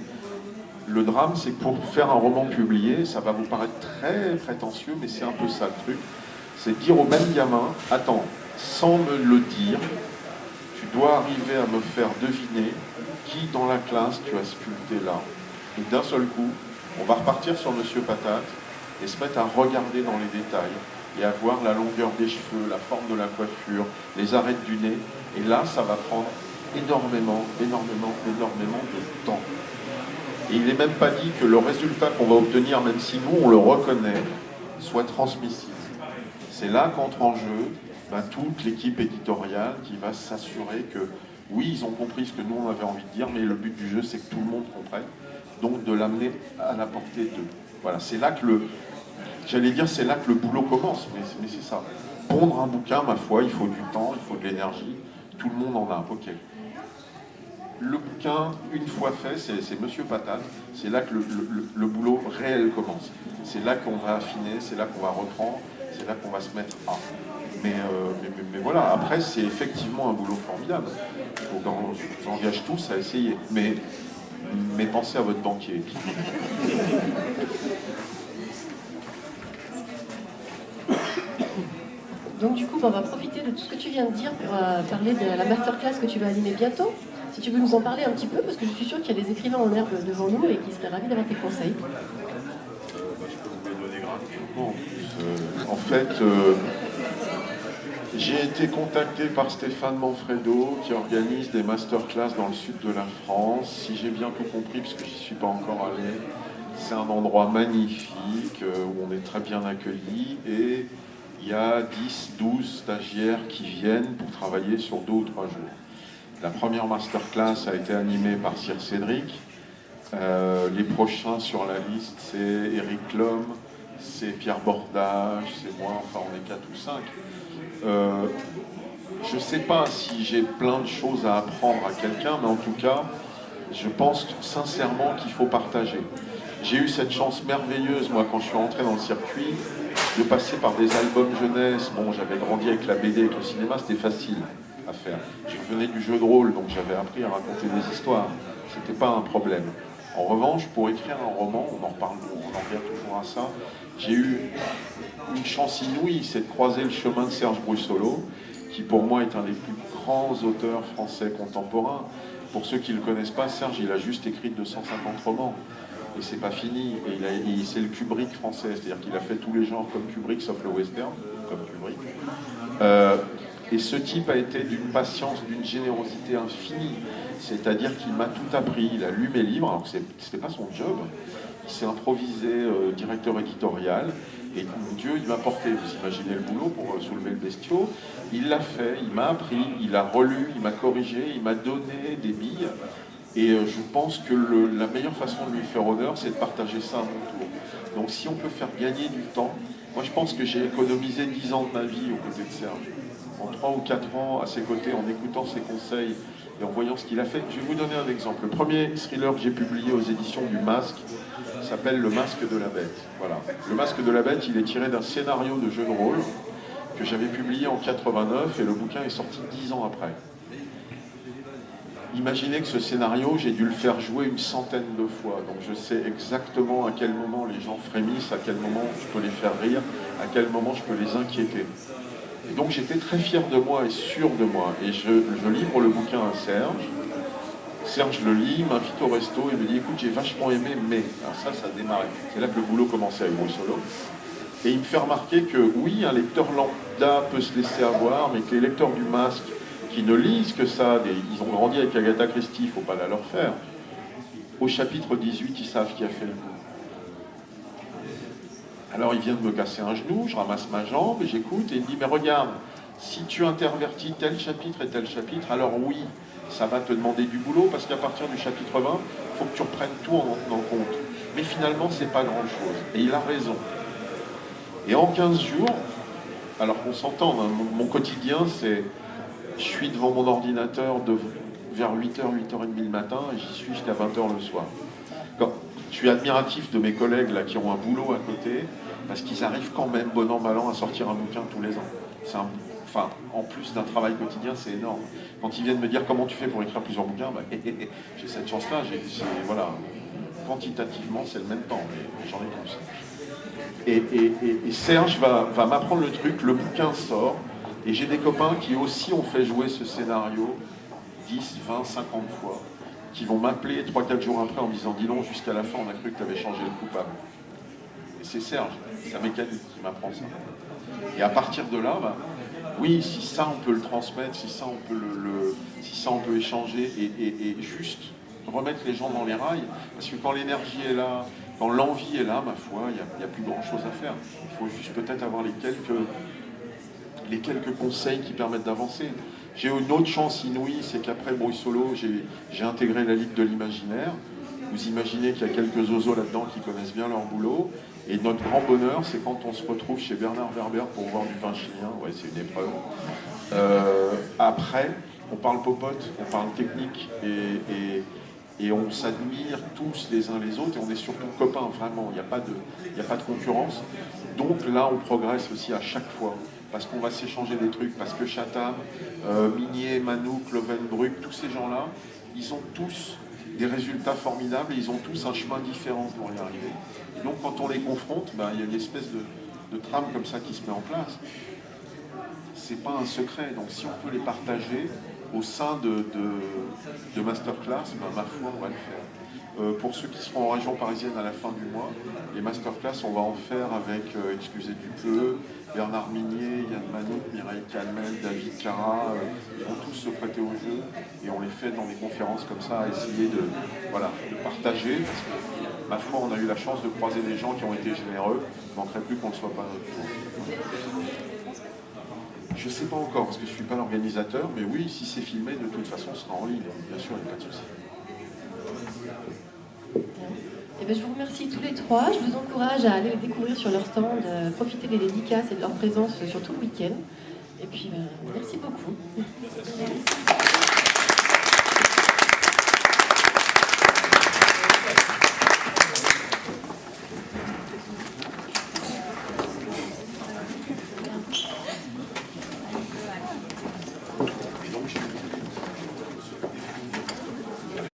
Le drame, c'est que pour faire un roman publié, ça va vous paraître très prétentieux, mais c'est un peu ça le truc. C'est de dire au même gamin, attends, sans me le dire, tu dois arriver à me faire deviner qui dans la classe tu as sculpté là. Et d'un seul coup, on va repartir sur Monsieur Patate et se mettre à regarder dans les détails et à voir la longueur des cheveux, la forme de la coiffure, les arêtes du nez. Et là, ça va prendre énormément de temps. Et il n'est même pas dit que le résultat qu'on va obtenir, même si nous on le reconnaît, soit transmissible. C'est là qu'entre en jeu toute l'équipe éditoriale qui va s'assurer que, oui, ils ont compris ce que nous on avait envie de dire, mais le but du jeu c'est que tout le monde comprenne, donc de l'amener à la portée d'eux. Voilà, c'est là que c'est là que le boulot commence, mais c'est ça. Pondre un bouquin, ma foi, il faut du temps, il faut de l'énergie, tout le monde en a, ok. Le bouquin, une fois fait, c'est Monsieur Patate, c'est là que le boulot réel commence. C'est là qu'on va affiner, c'est là qu'on va reprendre, c'est là qu'on va se mettre à. Mais voilà, après, c'est effectivement un boulot formidable. Il faut qu'on s'engage tous à essayer. Mais pensez à votre banquier. Donc du coup, on va profiter de tout ce que tu viens de dire pour parler de la masterclass que tu vas animer bientôt. Si tu veux nous en parler un petit peu, parce que je suis sûre qu'il y a des écrivains en herbe devant nous et qui seraient ravis d'avoir tes conseils. Je peux vous les donner gratuitement. En fait, j'ai été contacté par Stéphane Manfredo qui organise des masterclass dans le sud de la France. Si j'ai bien tout compris, parce que j'y suis pas encore allé, c'est un endroit magnifique où on est très bien accueillis et il y a 10-12 stagiaires qui viennent pour travailler sur 2 ou 3 jours. La première masterclass a été animée par Sir Cédric. Les prochains sur la liste, c'est Eric Lhomme, c'est Pierre Bordage, c'est moi, enfin on est 4 ou 5. Je ne sais pas si j'ai plein de choses à apprendre à quelqu'un, mais en tout cas, je pense sincèrement qu'il faut partager. J'ai eu cette chance merveilleuse, moi, quand je suis rentré dans le circuit, de passer par des albums jeunesse. Bon, j'avais grandi avec la BD, avec le cinéma, c'était facile à faire. Je venais du jeu de rôle, donc j'avais appris à raconter des histoires. C'était pas un problème. En revanche, pour écrire un roman, on en revient toujours à ça, j'ai eu une chance inouïe, c'est de croiser le chemin de Serge Brussolo, qui pour moi est un des plus grands auteurs français contemporains. Pour ceux qui ne le connaissent pas, Serge, il a juste écrit 250 romans. Et c'est pas fini. Et c'est le Kubrick français, c'est-à-dire qu'il a fait tous les genres comme Kubrick, sauf le western, comme Kubrick. Et ce type a été d'une patience, d'une générosité infinie. C'est-à-dire qu'il m'a tout appris. Il a lu mes livres, alors que c'était pas son job. Il s'est improvisé directeur éditorial. Et mon Dieu, il m'a porté, vous imaginez le boulot pour soulever le bestiau. Il l'a fait, il m'a appris, il a relu, il m'a corrigé, il m'a donné des billes. Et je pense que la meilleure façon de lui faire honneur, c'est de partager ça à mon tour. Donc si on peut faire gagner du temps, moi je pense que j'ai économisé 10 ans de ma vie aux côtés de Serge. En 3 ou 4 ans à ses côtés, en écoutant ses conseils et en voyant ce qu'il a fait. Je vais vous donner un exemple. Le premier thriller que j'ai publié aux éditions du Masque s'appelle Le Masque de la Bête. Voilà. Le Masque de la Bête, il est tiré d'un scénario de jeu de rôle que j'avais publié en 89 et le bouquin est sorti 10 ans après. Imaginez que ce scénario, j'ai dû le faire jouer une centaine de fois. Donc je sais exactement à quel moment les gens frémissent, à quel moment je peux les faire rire, à quel moment je peux les inquiéter. Et donc j'étais très fier de moi et sûr de moi. Et je livre le bouquin à Serge. Serge le lit, m'invite au resto et me dit « Écoute, j'ai vachement aimé, mais... » Alors ça démarrait. C'est là que le boulot commençait avec Brussolo. Et il me fait remarquer que oui, un lecteur lambda peut se laisser avoir, mais que les lecteurs du Masque qui ne lisent que ça, ils ont grandi avec Agatha Christie, il ne faut pas la leur faire. Au chapitre 18, ils savent qui a fait le coup. Alors il vient de me casser un genou, je ramasse ma jambe et j'écoute et il me dit « Mais regarde, si tu intervertis tel chapitre et tel chapitre, alors oui, ça va te demander du boulot parce qu'à partir du chapitre 20, il faut que tu reprennes tout en compte. Mais finalement, c'est pas grand-chose. » Et il a raison. Et en 15 jours, alors qu'on s'entend, hein, mon quotidien, c'est... Je suis devant mon ordinateur vers 8h, 8h30 le matin et j'y suis jusqu'à 20h le soir. Je suis admiratif de mes collègues là, qui ont un boulot à côté parce qu'ils arrivent quand même, bon an, mal an, à sortir un bouquin tous les ans. Enfin, en plus d'un travail quotidien, c'est énorme. Quand ils viennent me dire comment tu fais pour écrire plusieurs bouquins, j'ai cette chance-là. Voilà, quantitativement, c'est le même temps, mais j'en ai plus. Et Serge va m'apprendre le truc, le bouquin sort. Et j'ai des copains qui aussi ont fait jouer ce scénario 10, 20, 50 fois, qui vont m'appeler 3-4 jours après en me disant « Dis donc, jusqu'à la fin, on a cru que tu avais changé le coupable ». Et c'est Serge, sa mécanique qui m'apprend ça. Et à partir de là, bah, oui, si ça on peut le transmettre, si ça on peut si ça on peut échanger et juste remettre les gens dans les rails, parce que quand l'énergie est là, quand l'envie est là, ma foi, il n'y a plus grand chose à faire. Il faut juste peut-être avoir les quelques conseils qui permettent d'avancer. J'ai une autre chance inouïe, c'est qu'après Bruit Solo, j'ai intégré la Ligue de l'Imaginaire. Vous imaginez qu'il y a quelques oiseaux là-dedans qui connaissent bien leur boulot. Et notre grand bonheur, c'est quand on se retrouve chez Bernard Werber pour voir du vin chilien. Ouais, c'est une épreuve. Après, on parle popote, on parle technique et on s'admire tous les uns les autres et on est surtout copains, vraiment. Il n'y a pas de concurrence. Donc là, on progresse aussi à chaque fois. Parce qu'on va s'échanger des trucs, parce que Chatham, Minier, Manouk, Lovenbruck, tous ces gens-là, ils ont tous des résultats formidables et ils ont tous un chemin différent pour y arriver. Et donc quand on les confronte, ben, il y a une espèce de trame comme ça qui se met en place. C'est pas un secret, donc si on peut les partager au sein de masterclass, ben, ma foi, on va le faire. Pour ceux qui seront en région parisienne à la fin du mois, les masterclass, on va en faire avec, excusez du peu, Bernard Minier, Yann Manouk, Mireille Calmel, David Cara, ils vont tous se prêter au jeu et on les fait dans des conférences comme ça, à essayer de partager. Parce que, ma foi, on a eu la chance de croiser des gens qui ont été généreux, il ne manquerait plus qu'on ne soit pas à notre tour. Je ne sais pas encore, parce que je ne suis pas l'organisateur, mais oui, si c'est filmé, de toute façon, ce sera en ligne, bien sûr, il n'y a pas de souci. Eh bien, je vous remercie tous les trois. Je vous encourage à aller les découvrir sur leur stand, profiter des dédicaces et de leur présence sur tout le week-end. Et puis, merci beaucoup.